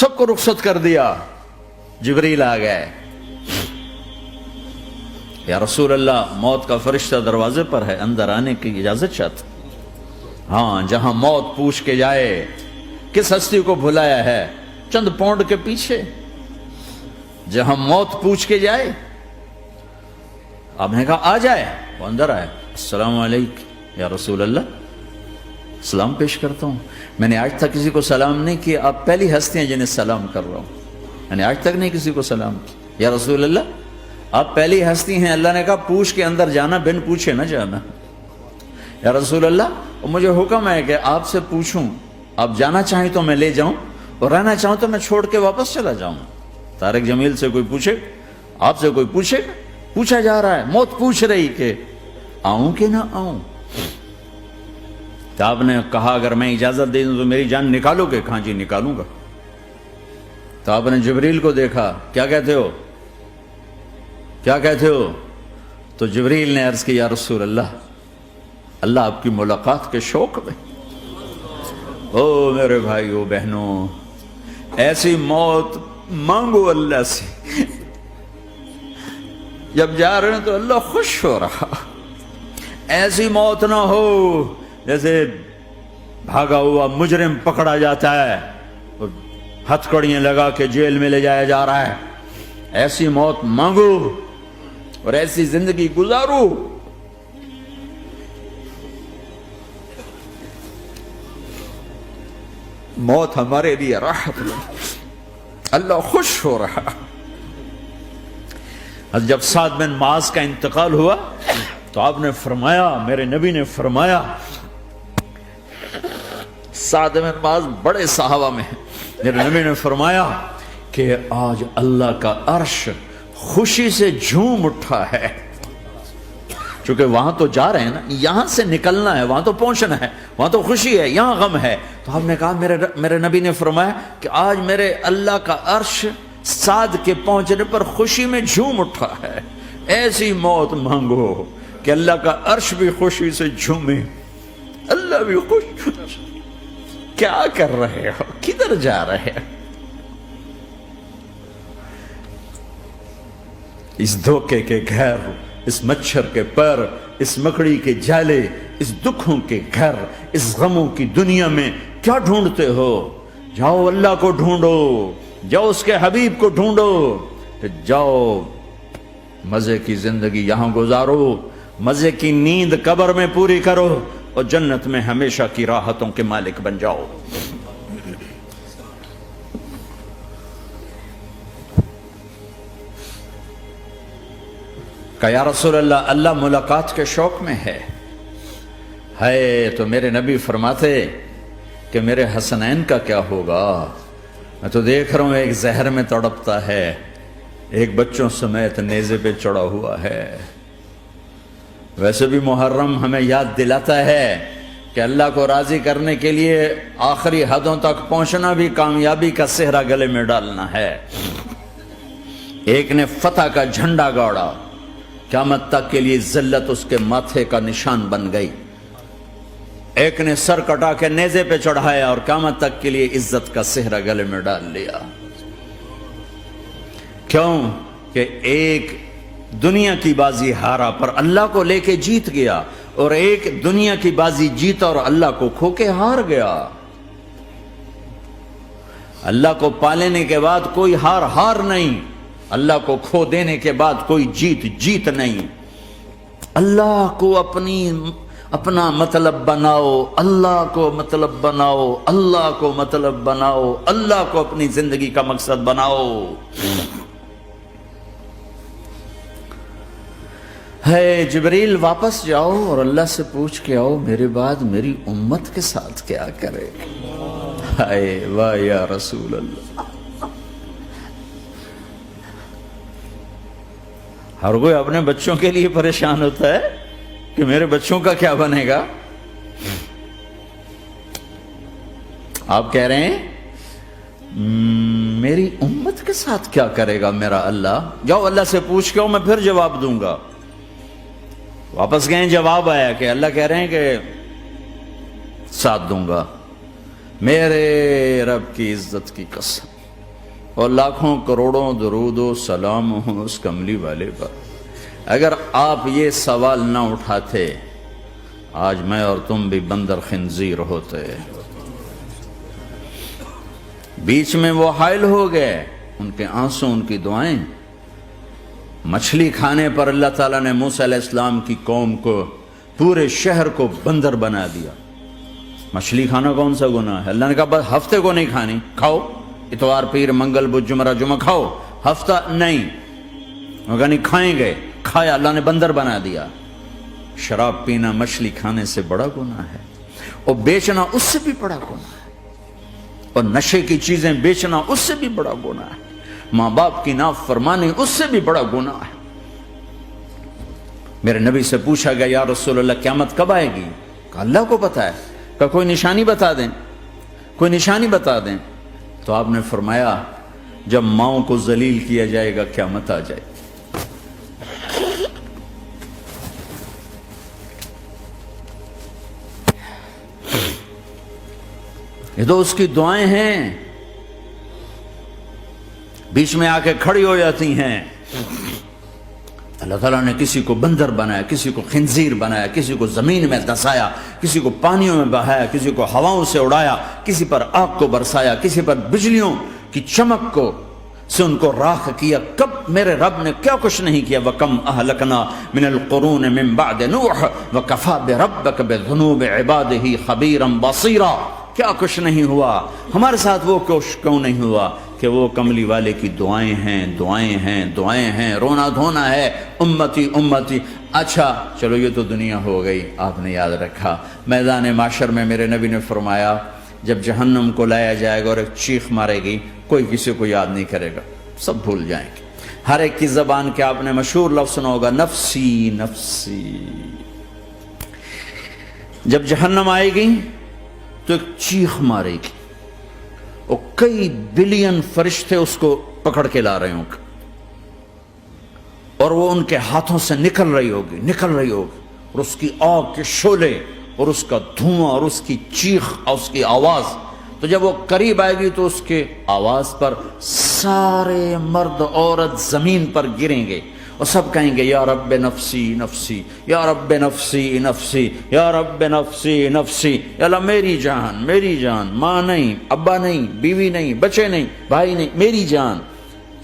سب کو رخصت کر دیا. جبریل آ گئے. یا رسول اللہ موت کا فرشتہ دروازے پر ہے, اندر آنے کی اجازت چاہتا. ہاں, جہاں موت پوچھ کے جائے کس ہستی کو بھلایا ہے, چند پونڈ کے پیچھے. جہاں موت پوچھ کے جائے, آپ نے کہا آ جائے, وہ اندر آئے. السلام علیکم یا رسول اللہ, سلام پیش کرتا ہوں. میں نے آج تک کسی کو سلام نہیں کیا, آپ پہلی ہستی ہیں جنہیں سلام کر رہا ہوں. میں نے آج تک نہیں کسی کو سلام کیا. یا رسول اللہ آپ پہلی ہستی ہیں. اللہ نے کہا پوچھ کے اندر جانا, بن پوچھے نہ جانا. یا رسول اللہ مجھے حکم ہے کہ آپ سے پوچھوں, آپ جانا چاہیں تو میں لے جاؤں, اور رہنا چاہوں تو میں چھوڑ کے واپس چلا جاؤں. طارق جمیل سے کوئی پوچھے, آپ سے کوئی پوچھے, پوچھا جا رہا ہے, موت پوچھ رہی کہ آؤں کہ نہ آؤں. تو آپ نے کہا اگر میں اجازت دے دوں تو میری جان نکالو گے؟ کہاں جی نکالوں گا. تو آپ نے جبریل کو دیکھا, کیا کہتے ہو, کیا کہتے ہو؟ تو جبریل نے عرض کی یا رسول اللہ, اللہ آپ کی ملاقات کے شوق میں. او میرے بھائیو بہنوں, ایسی موت مانگو اللہ سے. جب جا رہے ہیں تو اللہ خوش ہو رہا. ایسی موت نہ ہو جیسے بھاگا ہوا مجرم پکڑا جاتا ہے اور ہتھکڑیاں لگا کے جیل میں لے جایا جا رہا ہے. ایسی موت مانگو اور ایسی زندگی گزارو. موت ہمارے لیے راحت نہیں, اللہ خوش ہو رہا. جب سعد بن معاذ کا انتقال ہوا تو آپ نے فرمایا, میرے نبی نے فرمایا, سعد بن معاذ بڑے صحابہ میں ہیں, میرے نبی نے فرمایا کہ آج اللہ کا عرش خوشی سے جھوم اٹھا ہے. چونکہ وہاں تو جا رہے ہیں نا, یہاں سے نکلنا ہے, وہاں تو پہنچنا ہے, وہاں تو خوشی ہے, یہاں غم ہے. تو آپ نے کہا, میرے نبی نے فرمایا کہ آج میرے اللہ کا عرش سعد کے پہنچنے پر خوشی میں جھوم اٹھا ہے. ایسی موت مانگو کہ اللہ کا عرش بھی خوشی سے جھومے, اللہ بھی خوش. کیا کر رہے ہو, کدھر جا رہے ہو؟ اس دھوکے کے گھر, اس مچھر کے پر, اس مکڑی کے جالے, اس دکھوں کے گھر, اس غموں کی دنیا میں کیا ڈھونڈتے ہو؟ جاؤ اللہ کو ڈھونڈو, جاؤ اس کے حبیب کو ڈھونڈو, جاؤ مزے کی زندگی یہاں گزارو, مزے کی نیند قبر میں پوری کرو, اور جنت میں ہمیشہ کی راحتوں کے مالک بن جاؤ. کہ یا رسول اللہ, اللہ ملاقات کے شوق میں ہے. تو میرے نبی فرماتے کہ میرے حسنین کا کیا ہوگا؟ میں تو دیکھ رہا ہوں ایک زہر میں تڑپتا ہے, ایک بچوں سمیت نیزے پہ چڑھا ہوا ہے. ویسے بھی محرم ہمیں یاد دلاتا ہے کہ اللہ کو راضی کرنے کے لیے آخری حدوں تک پہنچنا بھی کامیابی کا صحرا گلے میں ڈالنا ہے. ایک نے فتح کا جھنڈا گاڑا, قیامت تک کے لیے ذلت اس کے ماتھے کا نشان بن گئی. ایک نے سر کٹا کے نیزے پہ چڑھایا اور قیامت تک کے لیے عزت کا صحرا گلے میں ڈال لیا. کیوں کہ ایک دنیا کی بازی ہارا پر اللہ کو لے کے جیت گیا, اور ایک دنیا کی بازی جیتا اور اللہ کو کھو کے ہار گیا. اللہ کو پالینے کے بعد کوئی ہار نہیں, اللہ کو کھو دینے کے بعد کوئی جیت نہیں. اللہ کو اپنا مطلب بناؤ, اللہ کو مطلب بناؤ, اللہ کو مطلب بناؤ, اللہ کو اپنی زندگی کا مقصد بناؤ. ہے جبریل واپس جاؤ اور اللہ سے پوچھ کے آؤ میرے بعد میری امت کے ساتھ کیا کرے. ہائے واہ یا رسول اللہ. ہر کوئی اپنے بچوں کے لیے پریشان ہوتا ہے کہ میرے بچوں کا کیا بنے گا. آپ کہہ رہے ہیں میری امت کے ساتھ کیا کرے گا میرا اللہ. جاؤ اللہ سے پوچھ کے آؤ, میں پھر جواب دوں گا. واپس گئے, جواب آیا کہ اللہ کہہ رہے ہیں کہ ساتھ دوں گا. میرے رب کی عزت کی قسم, اور لاکھوں کروڑوں درود و سلام ہوں اس کملی والے پر. اگر آپ یہ سوال نہ اٹھاتے آج میں اور تم بھی بندر خنزیر ہوتے. بیچ میں وہ حائل ہو گئے، ان کے آنسو، ان کی دعائیں. مچھلی کھانے پر اللہ تعالیٰ نے موسیٰ علیہ السلام کی قوم کو، پورے شہر کو بندر بنا دیا. مچھلی کھانا کون سا گناہ ہے؟ اللہ نے کہا بس ہفتے کو نہیں کھانی، کھاؤ اتوار پیر منگل بدھ جمعہ جمعہ کھاؤ، ہفتہ نہیں. مگر نہیں کھائیں گے، کھایا، اللہ نے بندر بنا دیا. شراب پینا مچھلی کھانے سے بڑا گناہ ہے، اور بیچنا اس سے بھی بڑا گناہ ہے، اور نشے کی چیزیں بیچنا اس سے بھی بڑا گناہ ہے، ماں باپ کی نافرمانی اس سے بھی بڑا گناہ ہے. میرے نبی سے پوچھا گیا یا رسول اللہ قیامت کب آئے گی؟ کہا اللہ کو پتا ہے. کہا کوئی نشانی بتا دیں، کوئی نشانی بتا دیں. تو آپ نے فرمایا جب ماؤں کو ذلیل کیا جائے گا قیامت آ جائے گی. یہ تو اس کی دعائیں ہیں، بیچ میں آ کے کھڑی ہو جاتی ہیں. اللہ تعالیٰ نے کسی کو بندر بنایا، کسی کو خنزیر بنایا، کسی کو زمین میں دسایا، کسی کو پانیوں میں بہایا، کسی کو ہواؤں سے اڑایا، کسی پر آگ کو برسایا، کسی پر بجلیوں کی چمک کو سے ان کو راکھ کیا. کب میرے رب نے کیا کچھ نہیں کیا. وَكَمْ أَهْلَكْنَا مِنَ الْقُرُونِ مِنْ بَعْدِ نُوحٍ وَكَفَى بِرَبِّكَ بِذُنُوبِ عِبَادِهِ خَبِيرًا بَصِيرًا. کیا کچھ نہیں ہوا ہمارے ساتھ، وہ کیوں نہیں ہوا کہ وہ کملی والے کی دعائیں ہیں، دعائیں ہیں، دعائیں ہیں، رونا دھونا ہے امتی امتی. اچھا چلو یہ تو دنیا ہو گئی، آپ نے یاد رکھا میدان معاشر میں میرے نبی نے فرمایا جب جہنم کو لایا جائے گا اور ایک چیخ مارے گی، کوئی کسی کو یاد نہیں کرے گا، سب بھول جائیں گے. ہر ایک کی زبان کے آپ نے مشہور لفظ سنا ہوگا نفسی نفسی. جب جہنم آئے گی تو ایک چیخ مارے گی اور کئی بلین فرشتے اس کو پکڑ کے لا رہے ہوں گے، اور وہ ان کے ہاتھوں سے نکل رہی ہوگی اور اس کی آگ کے شعلے اور اس کا دھواں اور اس کی چیخ اور اس کی آواز. تو جب وہ قریب آئے گی تو اس کے آواز پر سارے مرد عورت زمین پر گریں گے اور سب کہیں گے یا رب نفسی نفسی، یا رب نفسی نفسی، یا رب نفسی نفسی. یا اللہ میری جان، میری جان، ماں نہیں، ابا نہیں، بیوی نہیں، بچے نہیں، بھائی نہیں، میری جان.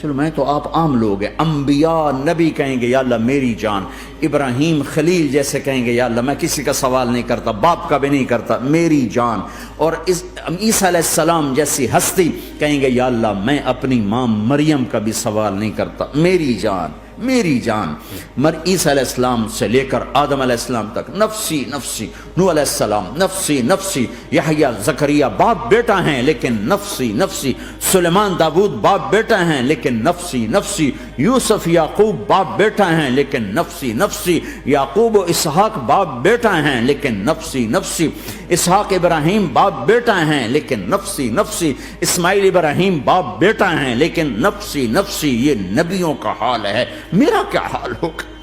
چلو میں تو آپ عام لوگ ہیں، انبیاء نبی کہیں گے یا اللہ میری جان. ابراہیم خلیل جیسے کہیں گے یا اللہ میں کسی کا سوال نہیں کرتا، باپ کا بھی نہیں کرتا، میری جان. اور عیسیٰ علیہ السلام جیسی ہستی کہیں گے یا اللہ میں اپنی ماں مریم کا بھی سوال نہیں کرتا، میری جان، میری جان. عیسیٰ علیہ السلام سے لے کر آدم علیہ السلام تک نفسی نفسی. نوح علیہ السلام نفسی نفسی. یحییٰ زکریا باپ بیٹا ہیں لیکن نفسی نفسی. سلیمان داؤد باپ بیٹا ہیں لیکن نفسی نفسی. یوسف یعقوب باپ بیٹا ہیں لیکن نفسی نفسی. یعقوب و اسحاق باپ بیٹا ہیں لیکن نفسی نفسی. اسحاق ابراہیم باپ بیٹا ہیں لیکن نفسی نفسی. اسماعیل ابراہیم باپ بیٹا ہیں لیکن نفسی نفسی. یہ نبیوں کا حال ہے، میرا کیا حال ہوگا؟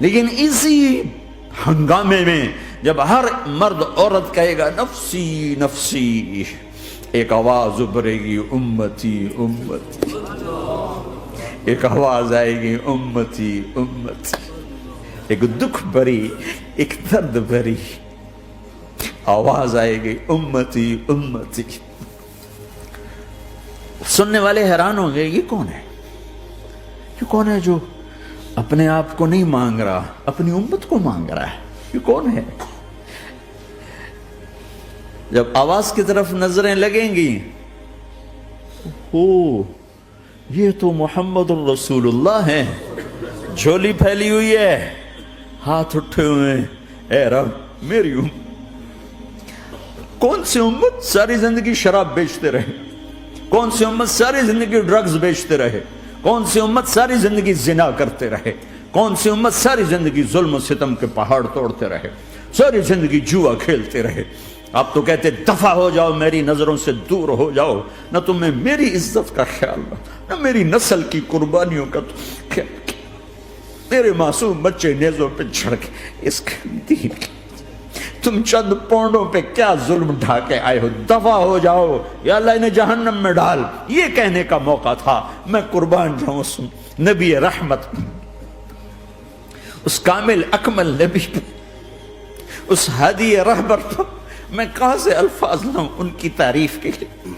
لیکن اسی ہنگامے میں جب ہر مرد عورت کہے گا نفسی نفسی، ایک آواز ابھرے گی امتی امتی. ایک آواز آئے گی امتی امتی. ایک دکھ بھری، ایک درد بھری آواز آئے گی امتی امتی. سننے والے حیران ہوں گے یہ کون ہے، یہ کون ہے جو اپنے آپ کو نہیں مانگ رہا، اپنی امت کو مانگ رہا ہے، یہ کون ہے؟ جب آواز کی طرف نظریں لگیں گی، یہ تو محمد الرسول اللہ ہے. جھولی پھیلی ہوئی ہے، ہاتھ اٹھے ہوئے، اے رب میری امت. کون سی امت ساری زندگی شراب بیچتے رہے؟ کون سی امت ساری زندگی ڈرگز بیچتے رہے؟ کون سی امت ساری زندگی زنا کرتے رہے؟ کون سی امت ساری زندگی ظلم و ستم کے پہاڑ توڑتے رہے؟ ساری زندگی جوا کھیلتے رہے؟ آپ تو کہتے دفع ہو جاؤ، میری نظروں سے دور ہو جاؤ. نہ تمہیں میری عزت کا خیال نہ میری نسل کی قربانیوں کا خیال. میرے معصوم بچے نیزوں پہ چڑھ کے اس دین تم چند پونڈوں پہ کیا ظلم ڈھا کے آئے ہو، دفع ہو جاؤ یا اللہ انہیں جہنم میں ڈال، یہ کہنے کا موقع تھا۔ میں قربان جاؤں اس نبی رحمت، اس کامل اکمل نبی، اس ہادی رہبر پر میں کہاں سے الفاظ لاؤں ان کی تعریف کے لیے۔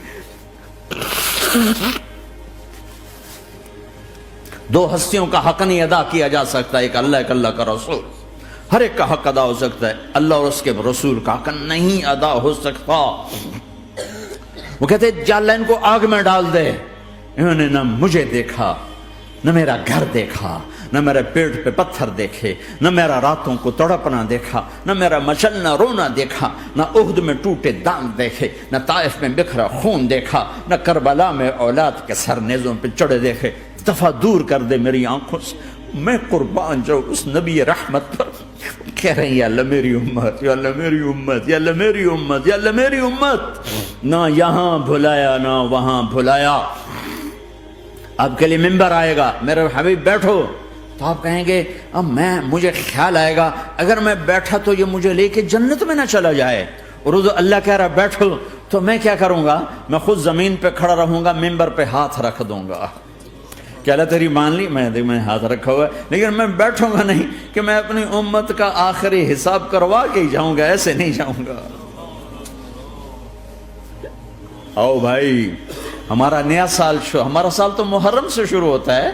دو ہستیوں کا حق نہیں ادا کیا جا سکتا، ایک اللہ، ایک اللہ کا رسول۔ ہر ایک کا حق ادا ہو سکتا ہے، اللہ اور اس کے رسول کا حق نہیں ادا ہو سکتا۔ وہ کہتے جا اللہ ان کو آگ میں ڈال دے۔ انہوں نے نہ مجھے دیکھا، نہ میرا گھر دیکھا، نہ میرے پیٹ پہ پتھر دیکھے، نہ میرا راتوں کو تڑپنا دیکھا، نہ میرا مچلنا رونا دیکھا، نہ احد میں ٹوٹے دانت دیکھے، نہ طائف میں بکھرا خون دیکھا، نہ کربلا میں اولاد کے سر نیزوں پہ چڑھے دیکھے۔ دفعہ دور کر دے میری آنکھوں سے۔ میں قربان جاؤں اس نبی رحمت پر۔ کہہ رہے ہیں یا اللہ میری امت، یا اللہ میری امت، یا اللہ میری امت، یا اللہ میری امت۔ نہ یہاں بھلایا نہ وہاں بھلایا۔ آپ کے لیے ممبر آئے گا، میرے حبیب بیٹھو، تو آپ کہیں گے اب مجھے خیال آئے گا اگر میں بیٹھا تو یہ مجھے لے کے جنت میں نہ چلا جائے، اور اللہ کہہ رہا بیٹھو تو میں کیا کروں گا؟ میں خود زمین پہ کھڑا رہوں گا، ممبر پہ ہاتھ رکھ دوں گا کہ اللہ تیری مان لی، میں ہاتھ رکھا ہوا ہے، لیکن میں بیٹھوں گا نہیں کہ میں اپنی امت کا آخری حساب کروا کے ہی جاؤں گا، ایسے نہیں جاؤں گا۔ آؤ بھائی، ہمارا نیا سال ہمارا سال تو محرم سے شروع ہوتا ہے۔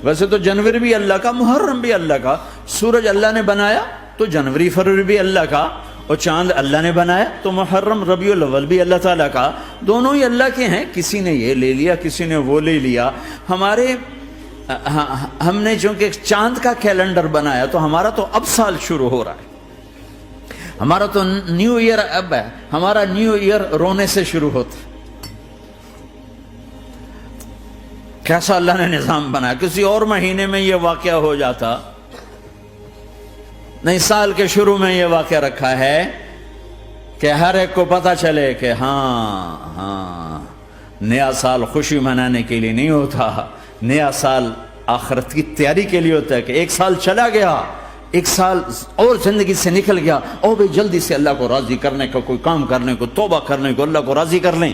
ویسے تو جنوری بھی اللہ کا، محرم بھی اللہ کا، سورج اللہ نے بنایا تو جنوری فروری بھی اللہ کا، اور چاند اللہ نے بنایا تو محرم ربیع الاول بھی اللہ تعالیٰ کا، دونوں ہی اللہ کے ہیں۔ کسی نے یہ لے لیا، کسی نے وہ لے لیا۔ ہم نے چونکہ چاند کا کیلنڈر بنایا تو ہمارا تو اب سال شروع ہو رہا ہے، ہمارا تو نیو ایئر اب ہے، ہمارا نیو ایئر رونے سے شروع ہوتا ہے۔ کیسا اللہ نے نظام بنایا، کسی اور مہینے میں یہ واقعہ ہو جاتا، نہیں سال کے شروع میں یہ واقعہ رکھا ہے کہ ہر ایک کو پتا چلے کہ ہاں نیا سال خوشی منانے کے لیے نہیں ہوتا، نیا سال آخرت کی تیاری کے لیے ہوتا ہے کہ ایک سال چلا گیا، ایک سال اور زندگی سے نکل گیا، اور بھی جلدی سے اللہ کو راضی کرنے کا کوئی کام کرنے کو، توبہ کرنے کو، اللہ کو راضی کر لیں۔